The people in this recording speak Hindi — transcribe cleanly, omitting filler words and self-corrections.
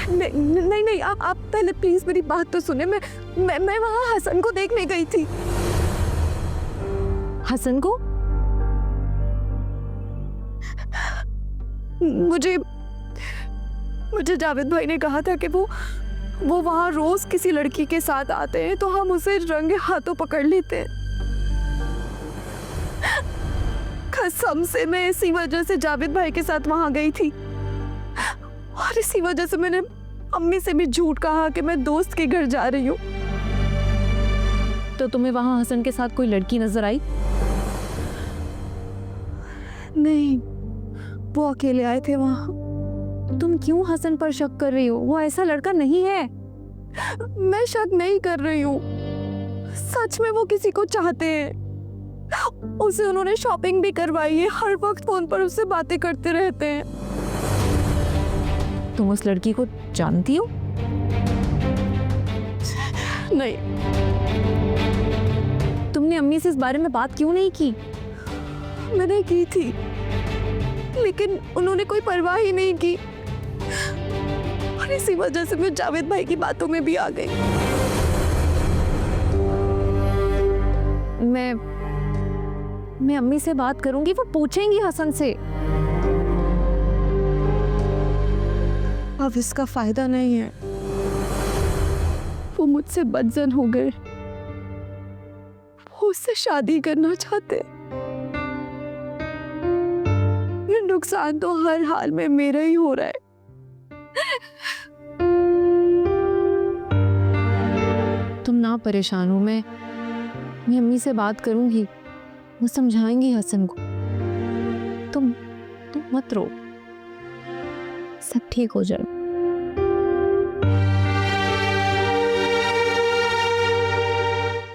नहीं नहीं, आप पहले प्लीज मेरी बात तो सुने। मैं वहाँ हसन को देखने गई थी। हसन को? मुझे जावेद भाई ने कहा था कि वो वहाँ रोज किसी लड़की के साथ आते हैं, तो हम उसे रंगे हाथों पकड़ लेते हैं। कसम से मैं इसी वजह से जावेद भाई के साथ वहाँ गई थी, और इसी वजह से मैंने अम्मी से भी झूठ कहा कि मैं दोस्त के घर जा रही हूँ। तो तुम्हें वहां हसन के साथ कोई लड़की नजर आई? नहीं, वो अकेले आए थे वहाँ। तुम क्यों हसन पर शक कर रही हो? वो ऐसा लड़का नहीं है। मैं शक नहीं कर रही हूँ, सच में वो किसी को चाहते हैं। उसे उन्होंने शॉपिंग भी करवाई है, हर वक्त फोन पर उससे बातें करते रहते हैं। तुम उस लड़की को जानती हो? नहीं। तुमने अम्मी से इस बारे में बात क्यों नहीं की? मैंने की थी, लेकिन उन्होंने कोई परवाह ही नहीं की, और इसी वजह से मैं जावेद भाई की बातों में भी आ गई। मैं अम्मी से बात करूंगी, वो पूछेंगी हसन से। अब इसका फायदा नहीं है, वो मुझसे बदजन हो गए, वो उससे शादी करना चाहते। नुकसान तो हर हाल में मेरा ही हो रहा है। तुम ना परेशान हो, मैं अम्मी से बात करूंगी, वो समझाएंगी हसन को। तुम मत रो, सब ठीक हो जाए।